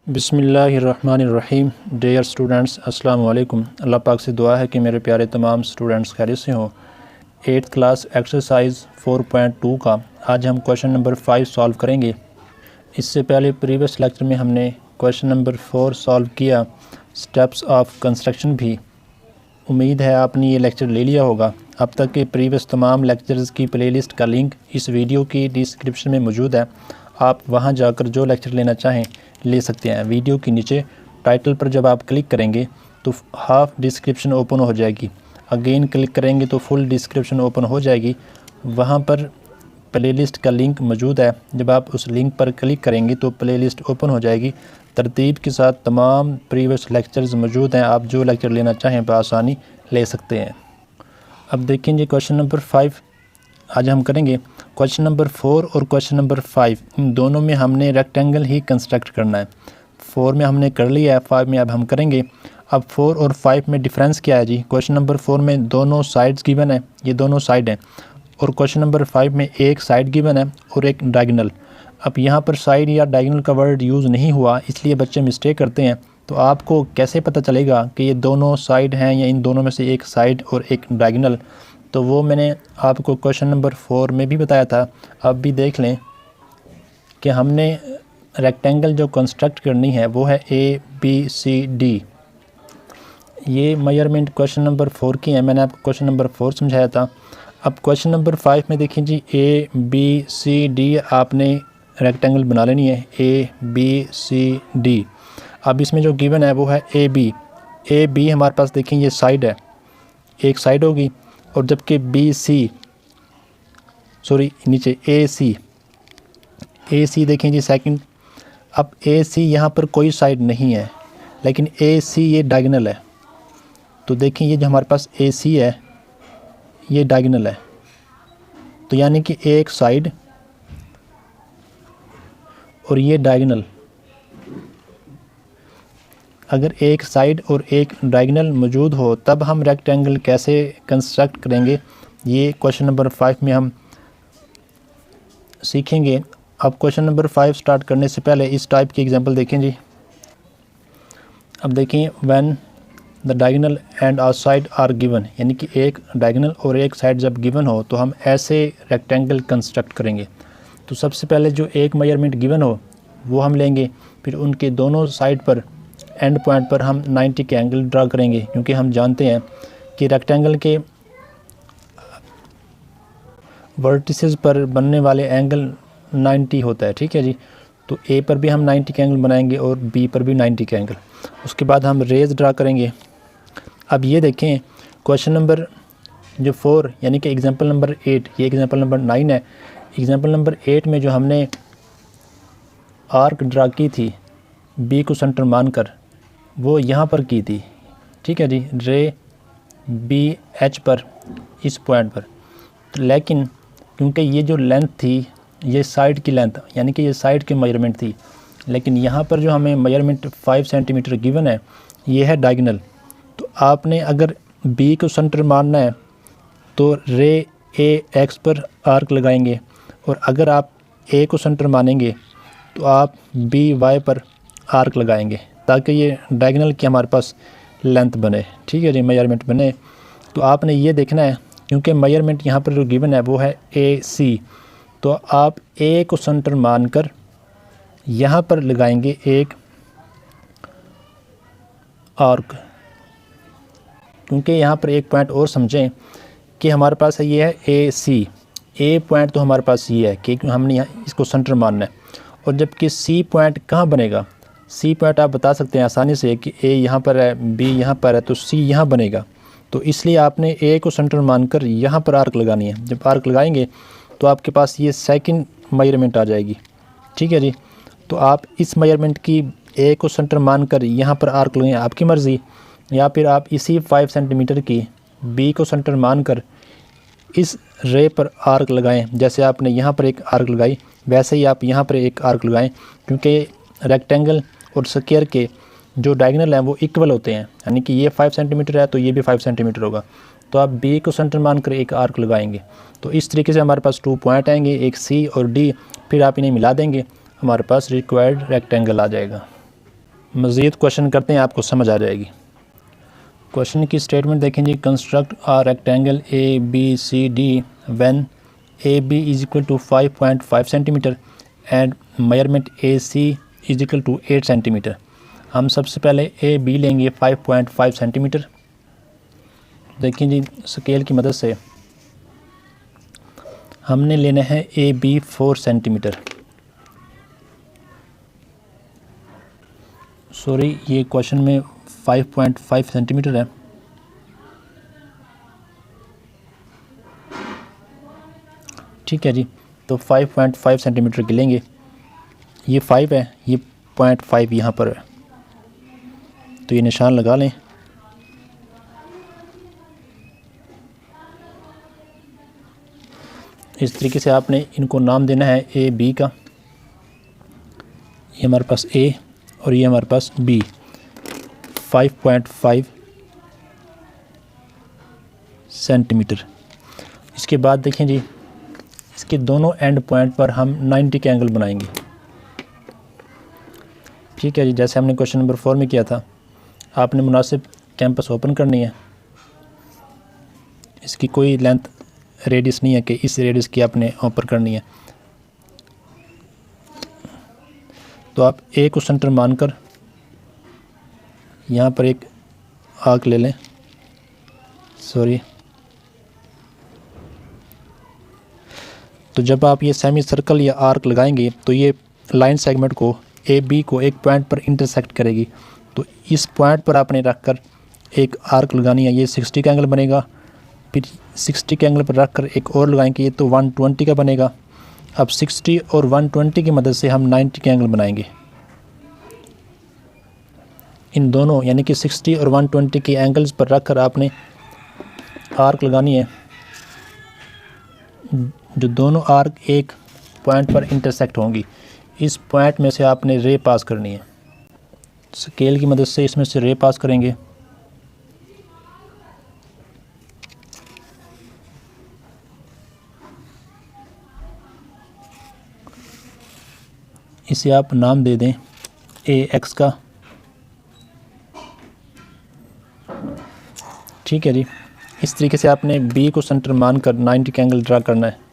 बिस्मिल्लाहिर्रहमानिर्रहीम। Dear students, अस्सलाम वालेकुम। अल्लाह पाक से दुआ है कि मेरे प्यारे तमाम स्टूडेंट्स खैरियत से हों। 8th क्लास एक्सरसाइज 4.2 का आज हम क्वेश्चन नंबर 5 सॉल्व करेंगे। इससे पहले प्रीवियस लेक्चर में हमने क्वेश्चन नंबर 4 सॉल्व किया, स्टेप्स ऑफ कंस्ट्रक्शन भी। उम्मीद है आपने ये लेक्चर ले लिया होगा। अब तक के प्रीवियस तमाम लेक्चर्स की प्लेलिस्ट का लिंक इस वीडियो की डिस्क्रिप्शन में मौजूद है। आप वहां जाकर जो लेक्चर लेना चाहें ले सकते हैं। वीडियो के नीचे टाइटल पर जब आप क्लिक करेंगे तो हाफ डिस्क्रिप्शन ओपन हो जाएगी। अगेन क्लिक करेंगे तो फुल डिस्क्रिप्शन ओपन हो जाएगी। वहां पर प्लेलिस्ट का लिंक मौजूद है। जब आप उस लिंक पर क्लिक करेंगे तो प्लेलिस्ट ओपन हो जाएगी। तरतीब के साथ तमाम प्रीवियस लेक्चर्स मौजूद हैं। आप जो लेक्चर लेना चाहें बआसानी ले सकते हैं। अब देखेंगे क्वेश्चन नंबर 5 आज हम करेंगे। क्वेश्चन नंबर 4 और क्वेश्चन नंबर 5 इन दोनों में हमने रेक्टेंगल ही कंस्ट्रक्ट करना है। 4 में हमने कर लिया है, 5 में अब हम करेंगे। अब 4 और 5 में डिफरेंस क्या है जी? क्वेश्चन नंबर 4 में दोनों साइड्स गिवन है, ये दोनों साइड हैं, और क्वेश्चन नंबर 5 में एक साइड गिवन है और एक डायगोनल। अब यहाँ पर साइड या डायगोनल का वर्ड यूज़ नहीं हुआ, इसलिए बच्चे मिस्टेक करते हैं। तो आपको कैसे पता चलेगा कि ये दोनों साइड हैं या इन दोनों में से एक साइड और एक डायगोनल? तो वो मैंने आपको क्वेश्चन नंबर 4 में भी बताया था। अब भी देख लें कि हमने रेक्टेंगल जो कंस्ट्रक्ट करनी है वो है ABCD। ये मेजरमेंट क्वेश्चन नंबर 4 की है, मैंने आपको क्वेश्चन नंबर 4 समझाया था। अब क्वेश्चन नंबर 5 में देखिए जी, ABCD आपने रेक्टेंगल बना लेनी है, ABCD। अब इसमें जो गिवन है वो है AB हमारे पास देखें ये साइड है, एक साइड होगी, और जबकि नीचे AC देखें जी सेकंड। अब AC यहाँ पर कोई साइड नहीं है, लेकिन AC ये डायगोनल है। तो देखें ये जो हमारे पास AC है ये डायगोनल है। तो यानी कि एक साइड और ये डायगोनल। अगर एक साइड और एक डायगोनल मौजूद हो तब हम रेक्टेंगल कैसे कंस्ट्रक्ट करेंगे, ये क्वेश्चन नंबर 5 में हम सीखेंगे। अब क्वेश्चन नंबर 5 स्टार्ट करने से पहले इस टाइप की एग्जांपल देखें जी। अब देखें, when the diagonal and a side are given, यानी कि एक डायगोनल और एक साइड जब गिवन हो तो हम ऐसे रेक्टेंगल कंस्ट्रक्ट करेंगे। तो सबसे पहले जो एक मेजरमेंट गिवन हो वो हम लेंगे, फिर उनके दोनों साइड पर एंड पॉइंट पर हम 90 के एंगल ड्रा करेंगे, क्योंकि हम जानते हैं कि रेक्टेंगल के वर्टिसेस पर बनने वाले एंगल 90 होता है। ठीक है जी। तो A पर भी हम 90 के एंगल बनाएंगे और B पर भी 90 के एंगल। उसके बाद हम रेज ड्रा करेंगे। अब ये देखें क्वेश्चन नंबर जो 4 यानी कि एग्जांपल नंबर 8, ये एग्जांपल नंबर 9 है। एग्जांपल नंबर 8 में जो हमने आर्क ड्रा की थी B को सेंटर मानकर, वो यहाँ पर की थी। ठीक है जी, रे BH पर, इस पॉइंट पर। तो लेकिन क्योंकि ये जो लेंथ थी ये साइड की लेंथ, यानी कि ये साइड की मेजरमेंट थी, लेकिन यहाँ पर जो हमें मेजरमेंट 5 सेंटीमीटर गिवन है ये है डायगोनल। तो आपने अगर B को सेंटर मानना है तो रे AX पर आर्क लगाएंगे, और अगर आप A को सेंटर मानेंगे तो आप BY पर आर्क लगाएंगे, ताकि ये डायगोनल की हमारे पास लेंथ बने। ठीक है जी, मेजरमेंट बने। तो आपने ये देखना है, क्योंकि मेजरमेंट यहाँ पर जो गिवन है वो है AC, तो आप A को सेंटर मानकर यहाँ पर लगाएंगे एक आर्क। क्योंकि यहाँ पर एक पॉइंट और समझें कि हमारे पास है ये है AC, A पॉइंट तो हमारे पास ये है कि हमने यहाँ इसको सेंटर मानना है, और जबकि C पॉइंट कहाँ बनेगा? C पॉइंट आप बता सकते हैं आसानी से कि A यहाँ पर है, B यहाँ पर है, तो C यहाँ बनेगा। तो इसलिए आपने A को सेंटर मानकर यहाँ पर आर्क लगानी है। जब आर्क लगाएंगे तो आपके पास ये सेकंड मेजरमेंट आ जाएगी। ठीक है जी। तो आप इस मेजरमेंट की A को सेंटर मानकर यहाँ पर आर्क लगाएं, आपकी मर्ज़ी, या फिर आप इसी 5 सेंटीमीटर की B को सेंटर मानकर इस रे पर आर्क लगाएं। जैसे आपने यहाँ पर एक आर्क लगाई वैसे ही आप यहाँ पर एक आर्क लगाएं, क्योंकि रेक्टेंगल और स्क्वायर के जो डायगोनल हैं वो इक्वल होते हैं। यानी कि ये 5 सेंटीमीटर है तो ये भी 5 सेंटीमीटर होगा। तो आप B को सेंटर मानकर एक आर्क लगाएंगे। तो इस तरीके से हमारे पास 2 पॉइंट आएंगे, एक C और D, फिर आप इन्हें मिला देंगे, हमारे पास रिक्वायर्ड रेक्टेंगल आ जाएगा। मज़ीद क्वेश्चन करते हैं, आपको समझ आ जाएगी। क्वेश्चन की स्टेटमेंट देखें जी। Construct a rectangle A B C D when A B is equal to 5.5 centimetre and measurement A C is equal to 8 centimetre. हम सबसे पहले ए बी लेंगे 5.5 सेंटीमीटर। देखिए जी, स्केल की मदद से हमने लेना है ए बी 4 सेंटीमीटर। सॉरी, ये क्वेश्चन में 5.5 सेंटीमीटर है। ठीक है जी, तो 5.5 सेंटीमीटर की लेंगे। ये 5 है, ये 0.5 यहाँ पर है, तो ये निशान लगा लें। इस तरीके से आपने इनको नाम देना है ए बी का। ये हमारे पास ए और ये हमारे पास बी। 5.5 सेंटीमीटर। इसके बाद देखें जी, इसके दोनों एंड पॉइंट पर हम 90 के एंगल बनाएंगे। ठीक है जी, जैसे हमने क्वेश्चन नंबर 4 में किया था। आपने मुनासिब कैंपस ओपन करनी है। इसकी कोई लेंथ रेडियस नहीं है कि इस रेडियस की आपने ओपन करनी है। तो आप ए को सेंटर मानकर यहाँ पर एक आर्क ले लें। सॉरी, तो जब आप ये सेमी सर्कल या आर्क लगाएंगे तो ये लाइन सेगमेंट को ए बी को एक पॉइंट पर इंटरसेक्ट करेगी। तो इस पॉइंट पर आपने रखकर एक आर्क लगानी है। ये 60 का एंगल बनेगा। फिर 60 के एंगल पर रखकर एक और लगाएंगे, ये तो 120 का बनेगा। अब 60 और 120 की मदद से हम 90 के एंगल बनाएंगे। इन दोनों यानी कि 60 और 120 के एंगल्स पर रखकर आपने आर्क लगानी है। जो दोनों आर्क एक पॉइंट पर इंटरसेक्ट होंगी, इस पॉइंट में से आपने रे पास करनी है। स्केल की मदद से इसमें से रे पास करेंगे। इसे आप नाम दे दें ए एक्स का। ठीक है जी, इस तरीके से आपने बी को सेंटर मानकर 90 का एंगल ड्रा करना है।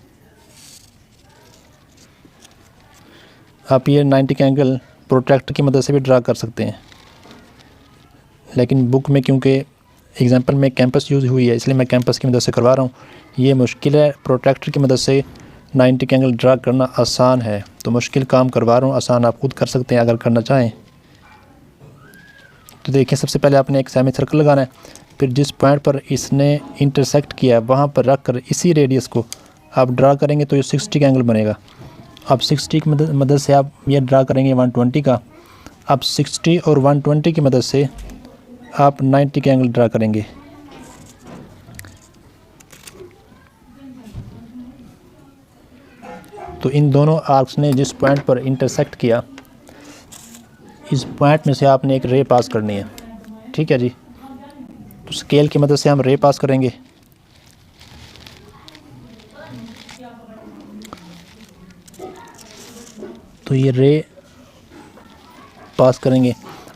आप ये 90 का एंगल प्रोट्रैक्टर की मदद से भी ड्रा कर सकते हैं, लेकिन बुक में क्योंकि एग्जांपल में कैंपस यूज़ हुई है, इसलिए मैं कैंपस की मदद से करवा रहा हूँ। ये मुश्किल है, प्रोट्रैक्टर की मदद से 90 का एंगल ड्रा करना आसान है, तो मुश्किल काम करवा रहा हूँ। आसान आप खुद कर सकते हैं अगर करना चाहें। तो देखिए, सबसे पहले आपने एक सेमी सर्कल लगाना है। फिर जिस पॉइंट पर इसने इंटरसेक्ट किया है वहाँ पर रख कर इसी रेडियस को आप ड्रा करेंगे तो ये 60 का एंगल बनेगा। अब 60 की मदद से आप ये ड्रा करेंगे 120 का। अब 60 और 120 की मदद से आप 90 का एंगल ड्रा करेंगे। तो इन दोनों आर्क्स ने जिस पॉइंट पर इंटरसेक्ट किया, इस पॉइंट में से आपने एक रे पास करनी है। ठीक है जी, तो स्केल की मदद से हम रे पास करेंगे। तो ये रे पास करेंगे।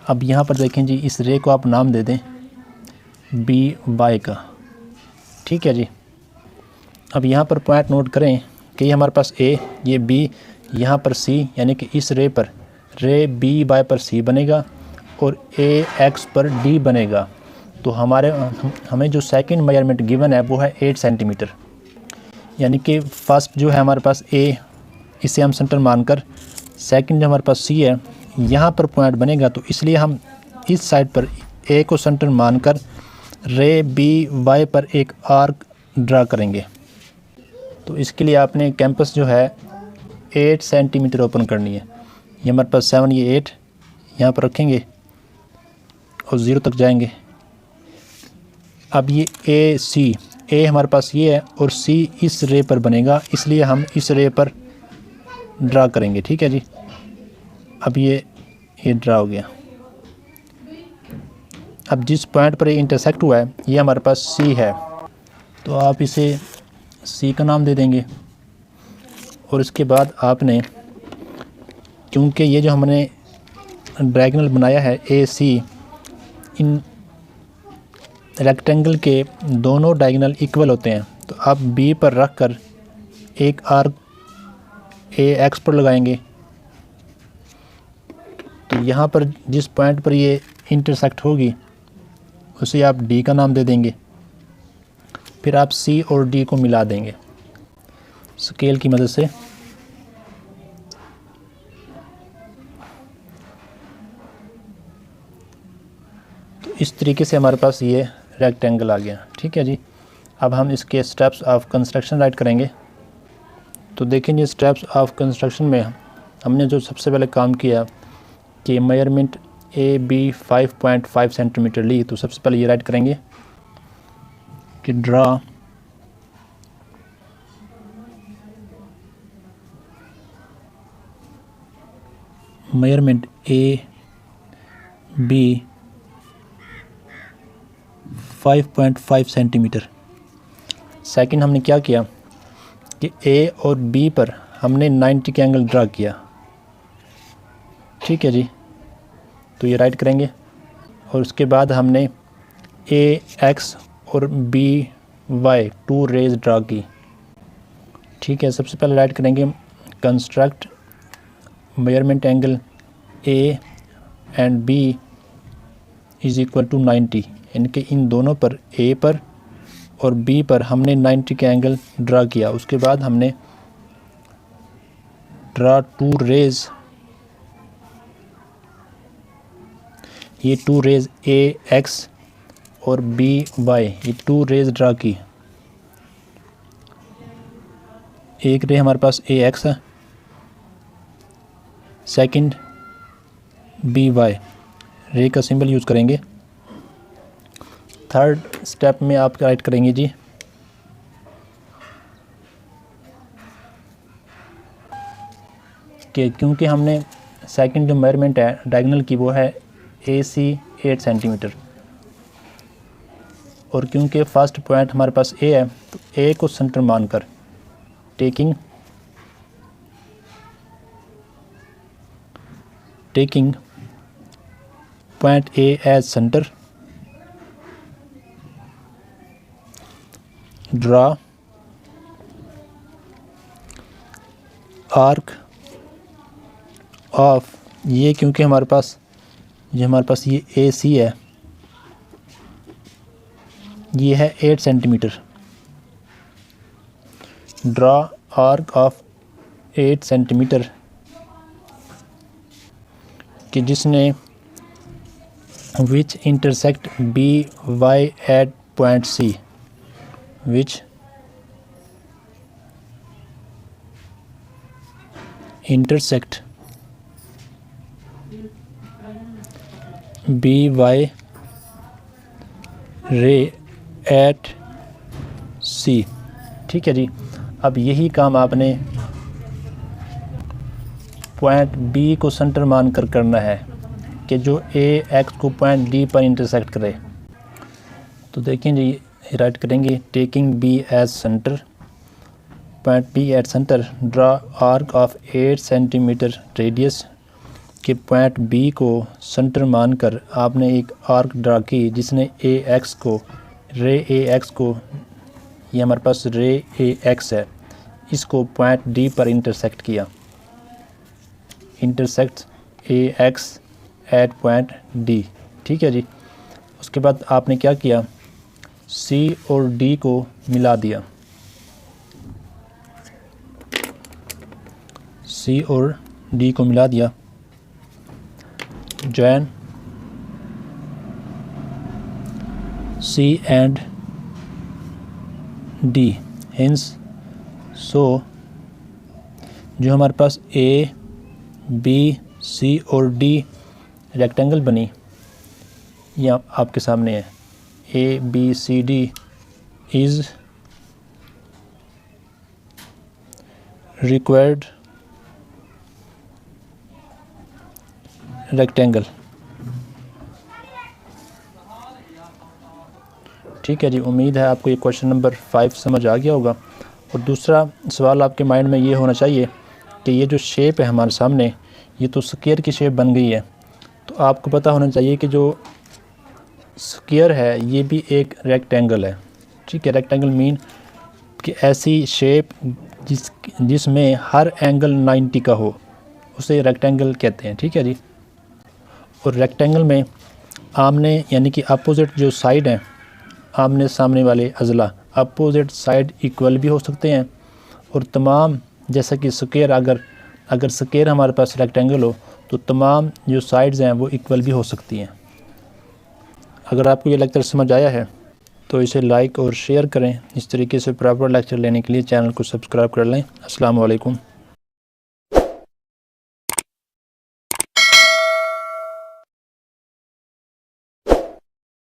अब यहाँ पर देखें जी, इस रे को आप नाम दे दें बी वाई का। ठीक है जी, अब यहाँ पर पॉइंट नोट करें कि ये हमारे पास ए, ये बी, यहाँ पर सी, यानी कि इस रे पर रे बी वाई पर सी बनेगा और ए एक्स पर डी बनेगा। तो हमें जो सेकंड मेजरमेंट गिवन है वो है 8 सेंटीमीटर। यानी कि फर्स्ट जो है हमारे पास ए, इसे हम सेंटर मानकर, सेकंड जो हमारे पास सी है, यहाँ पर पॉइंट बनेगा। तो इसलिए हम इस साइड पर ए को सेंटर मानकर रे बी वाई पर एक आर्क ड्रा करेंगे। तो इसके लिए आपने कैंपस जो है 8 सेंटीमीटर ओपन करनी है। ये हमारे पास 7, ये 8 यहाँ पर रखेंगे और 0 तक जाएंगे। अब ये ए सी, ए हमारे पास ये है और सी इस रे पर बनेगा, इसलिए हम इस रे पर ड्रा करेंगे। ठीक है जी, अब ये ड्रा हो गया। अब जिस पॉइंट पर ये इंटरसेक्ट हुआ है ये हमारे पास सी है, तो आप इसे सी का नाम दे देंगे। और इसके बाद आपने, क्योंकि ये जो हमने डायगोनल बनाया है ए सी, इन रेक्टेंगल के दोनों डायगोनल इक्वल होते हैं, तो आप बी पर रख कर एक आर्क ए एक्स पर लगाएंगे। तो यहाँ पर जिस पॉइंट पर ये इंटरसेक्ट होगी उसे आप डी का नाम दे देंगे। फिर आप सी और डी को मिला देंगे स्केल की मदद से। तो इस तरीके से हमारे पास ये रेक्टेंगल आ गया। ठीक है जी। अब हम इसके स्टेप्स ऑफ कंस्ट्रक्शन राइट करेंगे। तो देखेंगे स्टेप्स ऑफ कंस्ट्रक्शन में हमने जो सबसे पहले काम किया कि मेजरमेंट ए बी 5.5 सेंटीमीटर ली। तो सबसे पहले ये राइट करेंगे कि draw measurement A B 5.5 centimetre. Second हमने क्या किया कि ए और बी पर हमने 90 का एंगल ड्रा किया। ठीक है जी। तो ये राइट करेंगे और उसके बाद हमने ए एक्स और बी वाई 2 रेज ड्रा की। ठीक है। सबसे पहले राइट करेंगे construct measurement angle A and B is equal to 90। इनके इन दोनों पर ए पर और बी पर हमने 90 का एंगल ड्रा किया। उसके बाद हमने ड्रा 2 रेज, ये 2 रेज ए एक्स और बी वाई, ये 2 रेज ड्रा की। एक रे हमारे पास ए एक्स है, सेकंड बी वाई, रे का सिंबल यूज़ करेंगे। थर्ड स्टेप में आप राइट करेंगे जी कि क्योंकि हमने सेकंड जो मेजरमेंट है डायगोनल की वो है ए सी 8 सेंटीमीटर, और क्योंकि फर्स्ट पॉइंट हमारे पास ए है तो ए को सेंटर मानकर taking point A as centre, draw arc of, ये क्योंकि हमारे पास ये ए सी है, ये है 8 centimetre. Draw arc of 8 centimetre कि जिसने which intersect B Y at point C, which intersect by ray at C। ठीक है जी। अब यही काम आपने पॉइंट बी को सेंटर मानकर करना है कि जो ए एक्स को पॉइंट डी पर इंटरसेक्ट करे। तो देखें जी, राइट करेंगे taking B as centre, point B at centre, draw arc of 8 centimetre radius के पॉइंट बी को सेंटर मानकर आपने एक आर्क ड्रा की जिसने ए एक्स को, रे ए एक्स को, ये हमारे पास रे ए एक्स है, इसको पॉइंट डी पर इंटरसेक्ट किया। Intersect A X at point D. ठीक है जी। उसके बाद आपने क्या किया, सी और डी को मिला दिया। सी और डी को मिला दिया। Join C and D, hence so जो हमारे पास ए बी सी और डी रेक्टेंगल बनी, यह आपके सामने है। A B C D is required rectangle. ठीक है जी। उम्मीद है आपको ये क्वेश्चन नंबर 5 समझ आ गया होगा। और दूसरा सवाल आपके माइंड में ये होना चाहिए कि ये जो शेप है हमारे सामने, ये तो स्क्वायर की शेप बन गई है, तो आपको पता होना चाहिए कि जो स्क्वायर है ये भी एक रेक्टेंगल है। ठीक है, रेक्टेंगल मीन कि ऐसी शेप जिसमें हर एंगल 90 का हो, उसे रेक्टेंगल कहते हैं। ठीक है जी। और रेक्टेंगल में आमने यानी कि अपोजिट जो साइड हैं, आमने सामने वाले अजला अपोजिट साइड इक्वल भी हो सकते हैं। और तमाम जैसा कि स्क्वायर अगर स्क्वायर हमारे पास रेक्टेंगल हो तो तमाम जो साइड्स हैं वो इक्वल भी हो सकती हैं। अगर आपको ये लेक्चर समझ आया है तो इसे लाइक और शेयर करें। इस तरीके से प्रॉपर लेक्चर लेने के लिए चैनल को सब्सक्राइब कर लें। अस्सलाम वालेकुम।